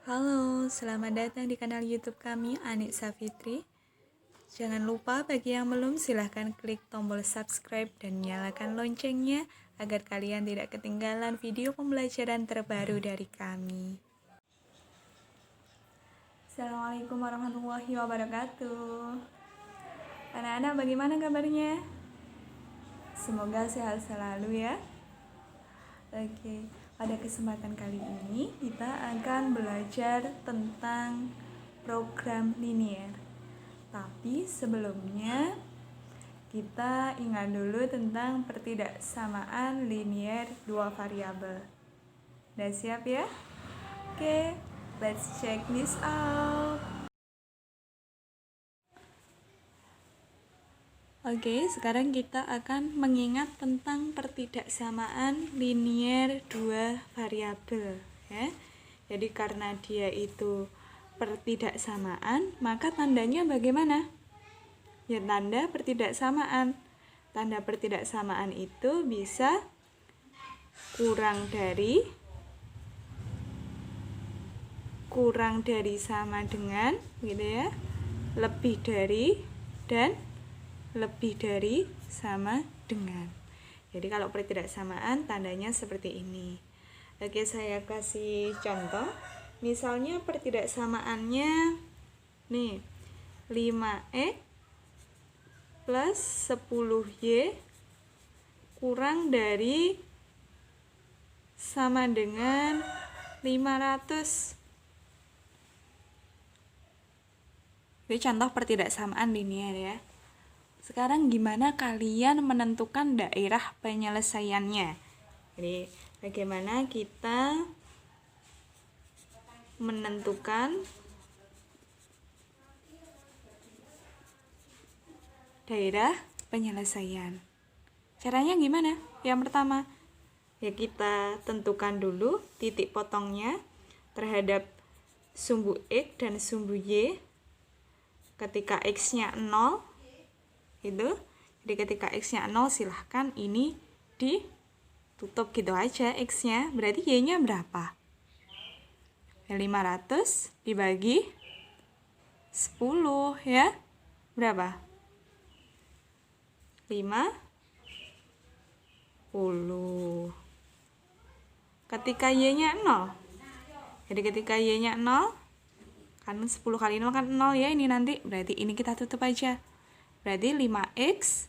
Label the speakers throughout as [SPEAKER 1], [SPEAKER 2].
[SPEAKER 1] Halo, selamat datang di kanal YouTube kami, Aniksa Fitri. Jangan lupa bagi yang belum, silahkan klik tombol subscribe dan nyalakan loncengnya agar kalian tidak ketinggalan video pembelajaran terbaru dari kami. Assalamualaikum warahmatullahi wabarakatuh. Anak-anak, bagaimana kabarnya? Semoga sehat selalu ya. Oke, pada kesempatan kali ini kita akan belajar tentang program linier. Tapi sebelumnya kita ingat dulu tentang pertidaksamaan linier dua variabel. Udah siap ya? Oke, let's check this out. Oke, sekarang kita akan mengingat tentang pertidaksamaan linier dua variabel ya. Jadi karena dia itu pertidaksamaan, maka tandanya bagaimana? Ya, tanda pertidaksamaan. Tanda pertidaksamaan itu bisa kurang dari sama dengan gitu ya, lebih dari, dan lebih dari sama dengan. Jadi kalau pertidaksamaan tandanya seperti ini. Oke, saya kasih contoh. Misalnya pertidaksamaannya nih 5x plus 10y kurang dari sama dengan 500. Ini contoh pertidaksamaan linier ya. Sekarang gimana kalian menentukan daerah penyelesaiannya? Jadi bagaimana kita menentukan daerah penyelesaian? Caranya gimana? Yang pertama, ya kita tentukan dulu titik potongnya terhadap sumbu X dan sumbu Y ketika X-nya 0 itu. Jadi ketika X-nya 0 silahkan ini ditutup gitu aja X-nya. Berarti Y-nya berapa? 500 dibagi 10 ya. Berapa? 50. Ketika Y-nya 0. Jadi ketika Y-nya 0, kan 10 kali 0 kan 0 ya ini nanti. Berarti ini kita tutup aja. Berarti 5x,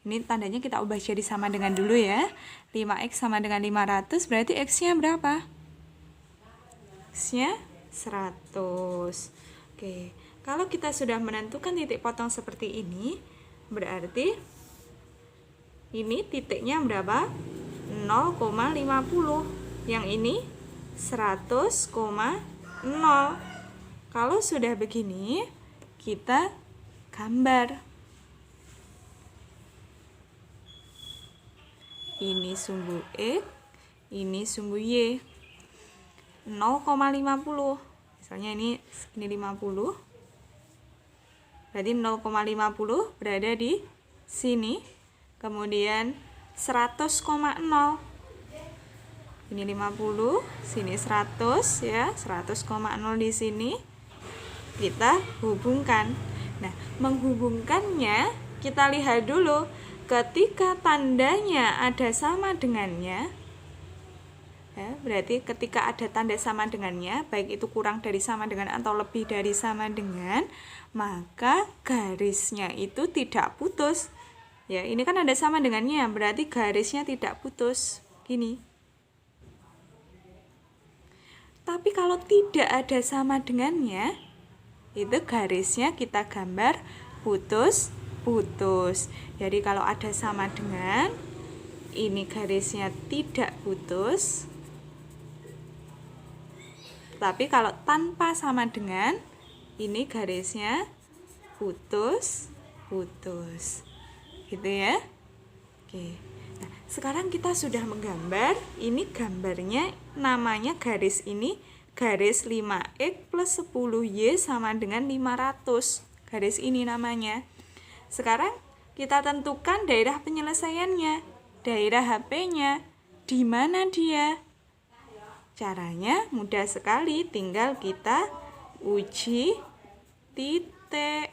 [SPEAKER 1] ini tandanya kita ubah jadi sama dengan dulu ya. 5x sama dengan 500, berarti x-nya berapa? X-nya 100. Oke, kalau kita sudah menentukan titik potong seperti ini, berarti ini titiknya berapa? 0,50. Yang ini 100,0. Kalau sudah begini, kita gambar. Ini sumbu X, ini sumbu Y. 0,50. Misalnya ini 50. Berarti 0,50 berada di sini. Kemudian 100,0. Ini 50, sini 100 ya, 100,0 di sini. Kita hubungkan. Nah, menghubungkannya kita lihat dulu. Ketika tandanya ada sama dengannya, ya, berarti ketika ada tanda sama dengannya, baik itu kurang dari sama dengan atau lebih dari sama dengan, maka garisnya itu tidak putus. Ya, ini kan ada sama dengannya, berarti garisnya tidak putus. Gini. Tapi kalau tidak ada sama dengannya, itu garisnya kita gambar putus. Jadi kalau ada sama dengan, ini garisnya tidak putus. Tapi kalau tanpa sama dengan, ini garisnya putus. Gitu ya. Oke. Nah, sekarang kita sudah menggambar. Ini gambarnya namanya garis ini garis 5x plus 10y sama dengan 500. Garis ini namanya. Sekarang kita tentukan daerah penyelesaiannya. Daerah HP-nya. Di mana dia? Caranya mudah sekali, tinggal kita uji titik.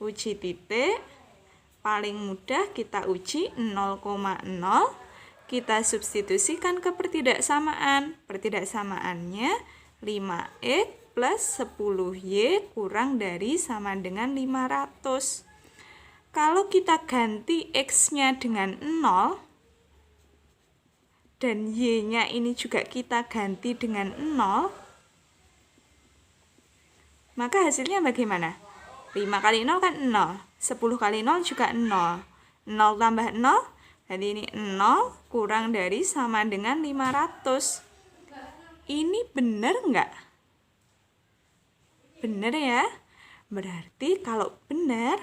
[SPEAKER 1] Uji titik paling mudah kita uji 0,0, kita substitusikan ke pertidaksamaan. Pertidaksamaannya 5x plus 10y kurang dari sama dengan 500. Kalau kita ganti x-nya dengan 0 dan y-nya ini juga kita ganti dengan 0, maka hasilnya bagaimana? 5 kali 0 kan 0, 10 kali 0 juga 0. 0 tambah 0, jadi ini 0 kurang dari sama dengan 500. Ini benar enggak? Benar ya? Berarti kalau benar,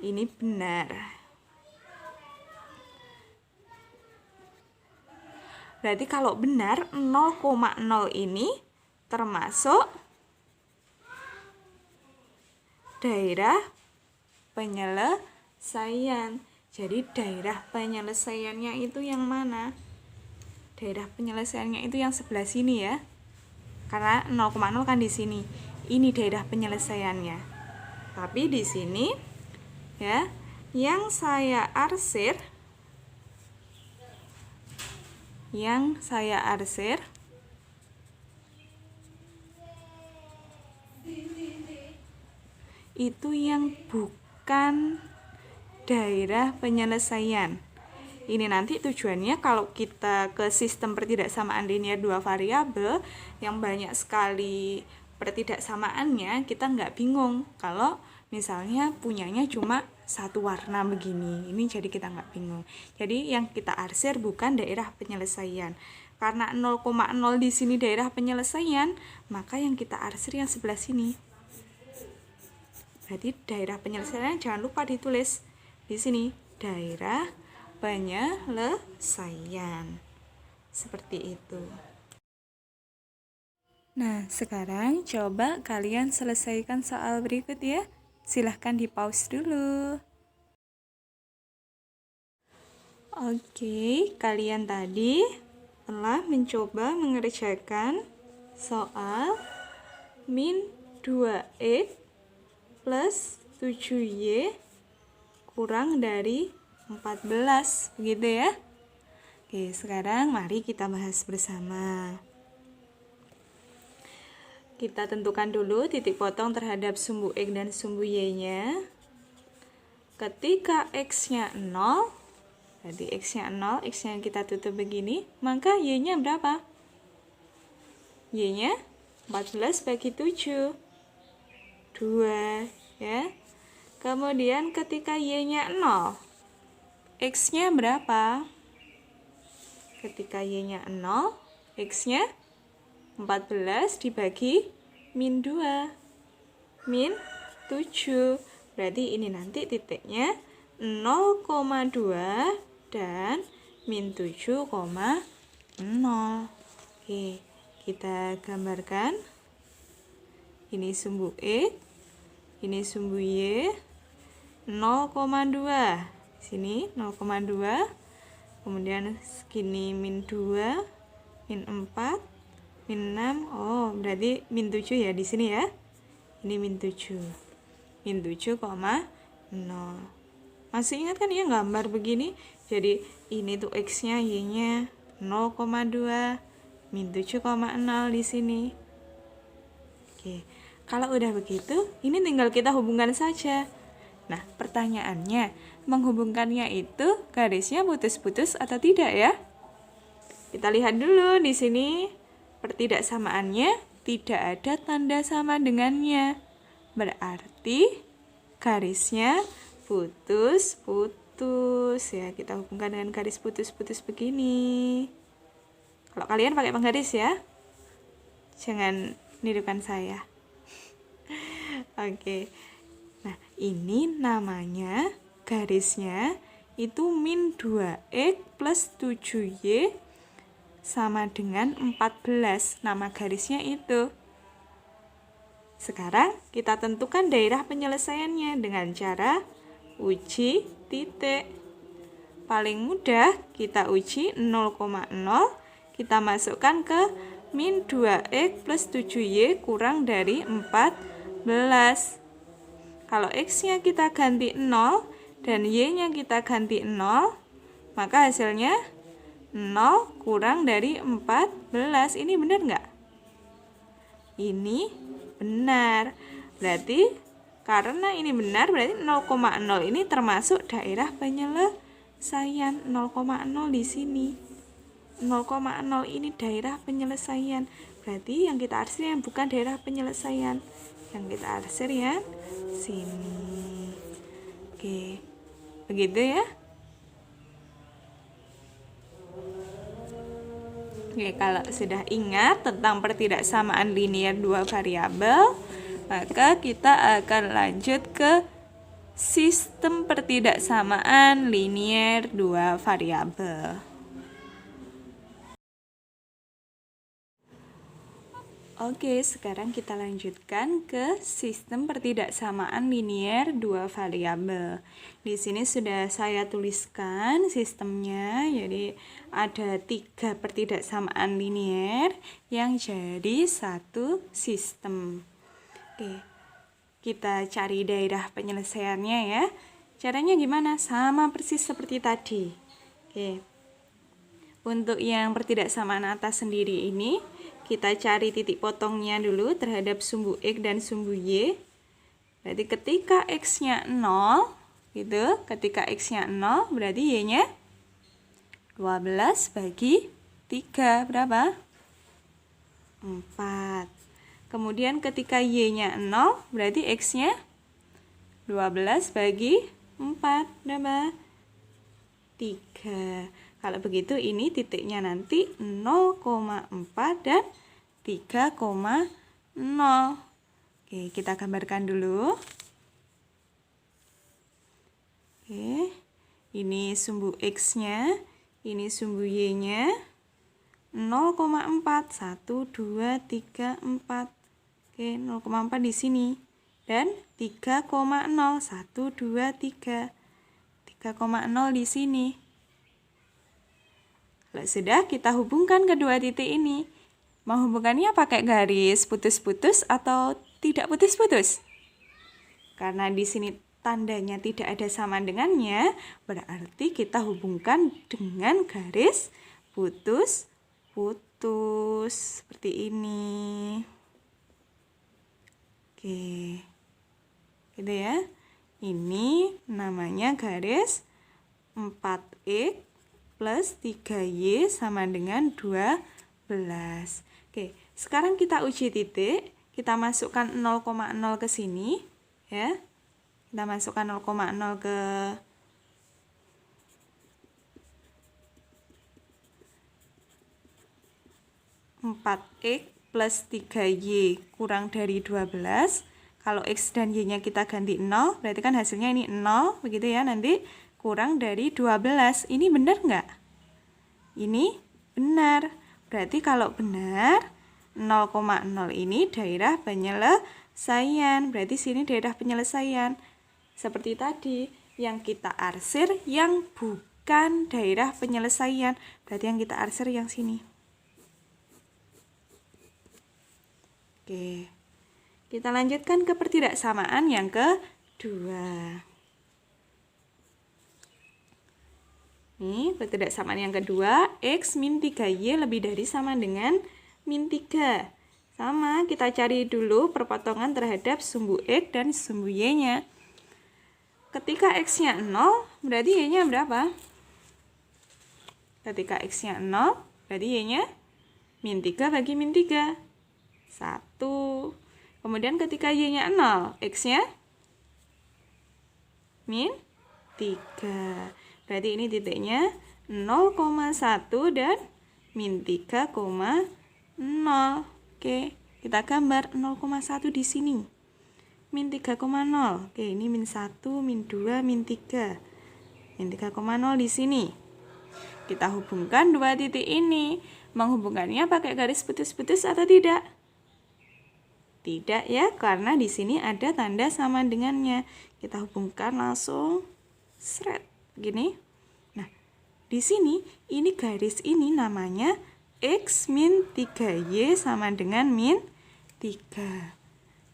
[SPEAKER 1] ini benar. Berarti kalau benar 0,0 ini termasuk daerah penyelesaian. Jadi daerah penyelesaiannya itu yang mana? Daerah penyelesaiannya itu yang sebelah sini ya. Karena 0,0 kan di sini. Ini daerah penyelesaiannya. Tapi di sini ya, yang saya arsir itu yang bukan daerah penyelesaian. Ini nanti tujuannya kalau kita ke sistem pertidaksamaan linear dua variabel yang banyak sekali pertidaksamaannya, kita nggak bingung kalau misalnya punyanya cuma satu warna begini. Ini jadi kita nggak bingung. Jadi yang kita arsir bukan daerah penyelesaian. Karena 0,0 di sini daerah penyelesaian, maka yang kita arsir yang sebelah sini. Berarti daerah penyelesaian jangan lupa ditulis di sini, daerah penyelesaian. Seperti itu. Nah, sekarang coba kalian selesaikan soal berikut ya. Silahkan di pause dulu. Oke, kalian tadi telah mencoba mengerjakan soal min 2x plus 7y kurang dari 14, begitu ya. Oke, sekarang mari kita bahas bersama. Kita tentukan dulu titik potong terhadap sumbu x dan sumbu y-nya. Ketika x-nya 0, jadi x-nya 0, x-nya kita tutup begini, maka y-nya berapa? Y-nya 14 bagi 7. 2 ya. Kemudian ketika y-nya 0, x-nya berapa? Ketika y-nya 0, x-nya 14 dibagi min 2, min 7. Berarti ini nanti titiknya 0,2 dan min 7,0. Oke, kita gambarkan. Ini sumbu X, ini sumbu Y, 0,2. Sini 0,2. Kemudian segini min 2, min 4, min 6. Oh, berarti min 7 ya di sini ya. Ini min 7. Min 7,0. Masih ingat kan ya gambar begini? Jadi ini tuh x-nya, y-nya 0,2, min 7,0 di sini. Oke. Kalau udah begitu, ini tinggal kita hubungkan saja. Nah, pertanyaannya, menghubungkannya itu garisnya putus-putus atau tidak ya? Kita lihat dulu di sini. Pertidaksamaannya tidak ada tanda sama dengannya. Berarti garisnya putus-putus ya. Kita hubungkan dengan garis putus-putus begini. Kalau kalian pakai penggaris ya, jangan nirukan saya. Oke. Nah, ini namanya garisnya itu min 2x plus 7y sama dengan 14. Nama garisnya itu. Sekarang kita tentukan daerah penyelesaiannya dengan cara uji titik. Paling mudah kita uji 0,0 kita masukkan ke min 2x plus 7y kurang dari 14. Kalau x-nya kita ganti 0 dan y-nya kita ganti 0, maka hasilnya 0 kurang dari 14. Ini benar nggak? Ini benar. Berarti karena ini benar, berarti 0,0 ini termasuk daerah penyelesaian. 0,0 di sini. 0,0 ini daerah penyelesaian. Berarti yang kita arsir yang bukan daerah penyelesaian. Yang kita arsir yang sini. Oke. Begitu ya. Oke, kalau sudah ingat tentang pertidaksamaan linear dua variabel, maka kita akan lanjut ke sistem pertidaksamaan linear dua variabel. Oke, sekarang kita lanjutkan ke sistem pertidaksamaan linear dua variabel. Di sini sudah saya tuliskan sistemnya, jadi ada 3 pertidaksamaan linear yang jadi satu sistem. Oke, kita cari daerah penyelesaiannya ya. Caranya gimana? Sama persis seperti tadi. Oke, untuk yang pertidaksamaan atas sendiri ini, kita cari titik potongnya dulu terhadap sumbu X dan sumbu Y. Berarti ketika X-nya 0, gitu, ketika X-nya 0, berarti Y-nya 12 bagi 3, berapa? 4. Kemudian ketika Y-nya 0, berarti X-nya 12 bagi 4, berapa? 3. Kalau begitu ini titiknya nanti 0,4 dan 3,0. Oke, kita gambarkan dulu. Oke, ini sumbu X-nya, ini sumbu Y-nya. 0,4, 1, 2, 3, 4. Oke, 0,4 di sini. Dan 3,0, 1, 2, 3. 3,0 di sini. Kalau sudah, kita hubungkan kedua titik ini. Menghubungkannya pakai garis putus-putus atau tidak putus-putus? Karena di sini tandanya tidak ada sama dengannya, berarti kita hubungkan dengan garis putus-putus. Seperti ini. Oke. Gitu ya. Ini namanya garis 4x plus 3y sama dengan 12. Oke, sekarang kita uji titik. Kita masukkan 0,0 ke sini. Ya. Kita masukkan 0,0 ke (4x plus 3y kurang dari 12). Kalau x dan y-nya kita ganti 0, berarti kan hasilnya ini 0, begitu ya, nanti kurang dari 12. Ini benar nggak? Ini benar. Berarti kalau benar, 0,0 ini daerah penyelesaian. Berarti sini daerah penyelesaian. Seperti tadi, yang kita arsir yang bukan daerah penyelesaian. Berarti yang kita arsir yang sini. Oke. Kita lanjutkan ke pertidaksamaan yang kedua. Nih, pertidaksamaan yang kedua, X min 3Y lebih dari sama dengan min 3. Sama, kita cari dulu perpotongan terhadap sumbu X dan sumbu Y-nya. Ketika X-nya 0, berarti Y-nya berapa? Ketika X-nya 0, berarti Y-nya min 3 bagi min 3. 1. Kemudian ketika Y-nya 0, X-nya min 3. Berarti ini titiknya 0,1 dan min 3,0. Oke, kita gambar 0,1 di sini. Min 3,0. Oke, ini min 1, min 2, min 3. Min 3,0 di sini. Kita hubungkan dua titik ini. Menghubungkannya pakai garis putus-putus atau tidak? Tidak ya, karena di sini ada tanda sama dengannya. Kita hubungkan langsung seret. Gini. Nah, di sini ini garis ini namanya X min 3Y sama dengan min 3.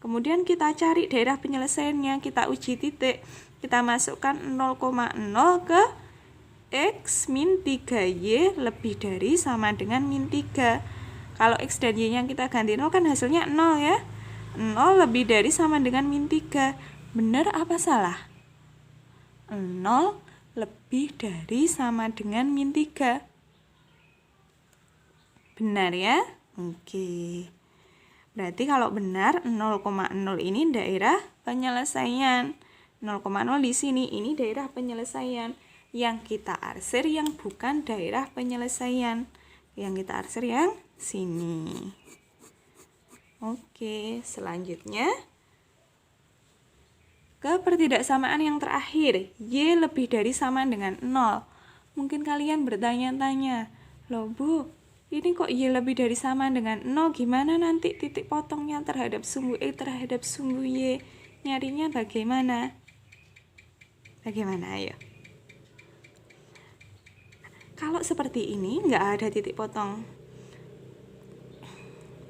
[SPEAKER 1] Kemudian kita cari daerah penyelesaiannya, kita uji titik. Kita masukkan 0,0 ke X min 3Y lebih dari sama dengan min 3. Kalau X dan Y yang kita ganti 0 kan hasilnya 0 ya. 0 lebih dari sama dengan min 3. Benar apa salah? 0 lebih dari sama dengan min 3. Benar ya? Oke. Berarti kalau benar 0,0 ini daerah penyelesaian. 0,0 di sini ini daerah penyelesaian. Yang kita arsir yang bukan daerah penyelesaian. Yang kita arsir yang sini. Oke, selanjutnya ke pertidaksamaan yang terakhir. Y lebih dari sama dengan 0. Mungkin kalian bertanya-tanya, loh Bu, ini kok Y lebih dari sama dengan 0, gimana nanti titik potongnya terhadap sumbu X terhadap sumbu Y? Nyarinya bagaimana? Bagaimana, ayo? Kalau seperti ini, nggak ada titik potong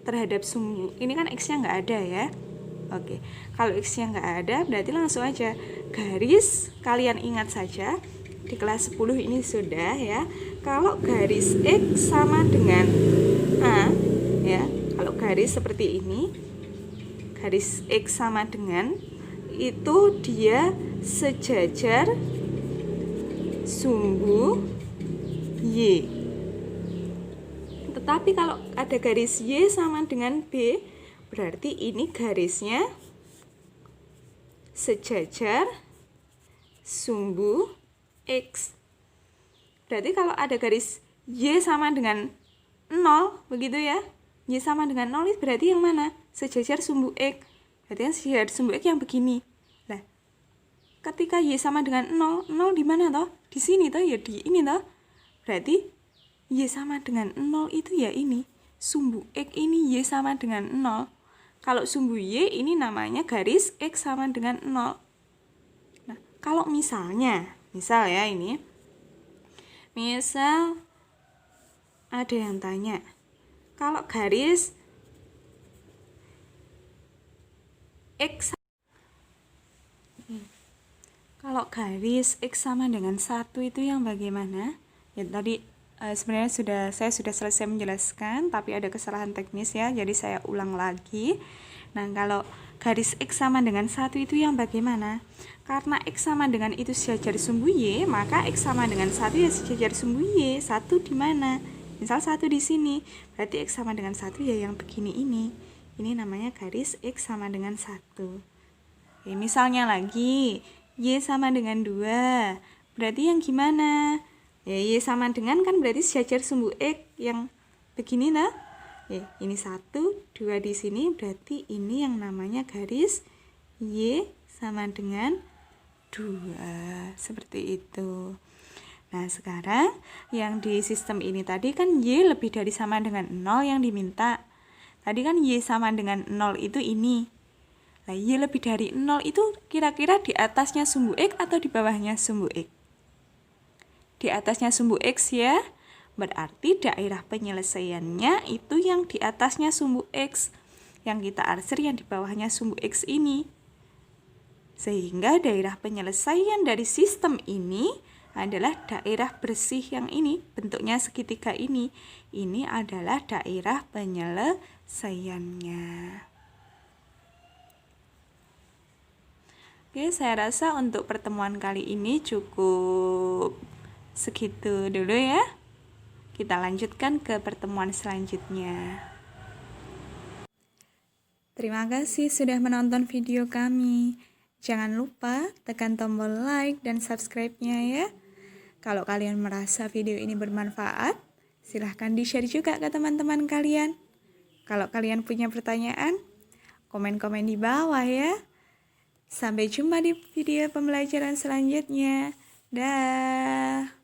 [SPEAKER 1] terhadap sumbu. Ini kan X-nya nggak ada ya. Oke, kalau X-nya nggak ada, berarti langsung aja garis, kalian ingat saja, di kelas 10 ini sudah ya. Kalau garis X sama dengan A ya, kalau garis seperti ini, garis X sama dengan, itu dia sejajar sumbu Y. Tetapi kalau ada garis Y sama dengan B, berarti ini garisnya sejajar sumbu X. Berarti kalau ada garis Y sama dengan 0, begitu ya. Y sama dengan 0 berarti yang mana? Sejajar sumbu X. Berarti yang sejajar sumbu X yang begini. Nah, ketika Y sama dengan 0, 0 di mana toh? Di sini toh, ya di ini toh. Berarti Y sama dengan 0 itu ya ini. Sumbu X ini Y sama dengan 0. Kalau sumbu Y ini namanya garis X sama dengan 0. Nah, kalau misalnya, misal ya ini, misal ada yang tanya, kalau garis X sama dengan 1 itu yang bagaimana? Ya tadi sebenarnya saya sudah selesai menjelaskan, tapi ada kesalahan teknis ya, jadi saya ulang lagi. Nah, kalau garis X sama dengan 1 itu yang bagaimana? Karena X sama dengan itu sejajar sumbu Y, maka X sama dengan 1 ya sejajar sumbu Y. 1 di mana? Misal 1 di sini, berarti X sama dengan 1 ya yang begini ini. Ini namanya garis X sama dengan 1. Oke, misalnya lagi, Y sama dengan 2, berarti yang gimana? Ya, Y sama dengan kan berarti sejajar sumbu X yang begini nah. Ya, ini 1, 2 di sini, berarti ini yang namanya garis Y sama dengan 2. Seperti itu. Nah, sekarang yang di sistem ini tadi kan Y lebih dari sama dengan 0 yang diminta. Tadi kan Y sama dengan 0 itu ini. Nah, Y lebih dari 0 itu kira-kira di atasnya sumbu X atau di bawahnya sumbu X? Di atasnya sumbu X ya, berarti daerah penyelesaiannya itu yang di atasnya sumbu X, yang kita arsir yang di bawahnya sumbu X ini. Sehingga daerah penyelesaian dari sistem ini adalah daerah bersih yang ini, bentuknya segitiga ini. Ini adalah daerah penyelesaiannya. Oke, saya rasa untuk pertemuan kali ini cukup segitu dulu ya. Kita lanjutkan ke pertemuan selanjutnya. Terima kasih sudah menonton video kami. Jangan lupa tekan tombol like dan subscribe-nya ya. Kalau kalian merasa video ini bermanfaat, silahkan di-share juga ke teman-teman kalian. Kalau kalian punya pertanyaan, komen-komen di bawah ya. Sampai jumpa di video pembelajaran selanjutnya. Dah.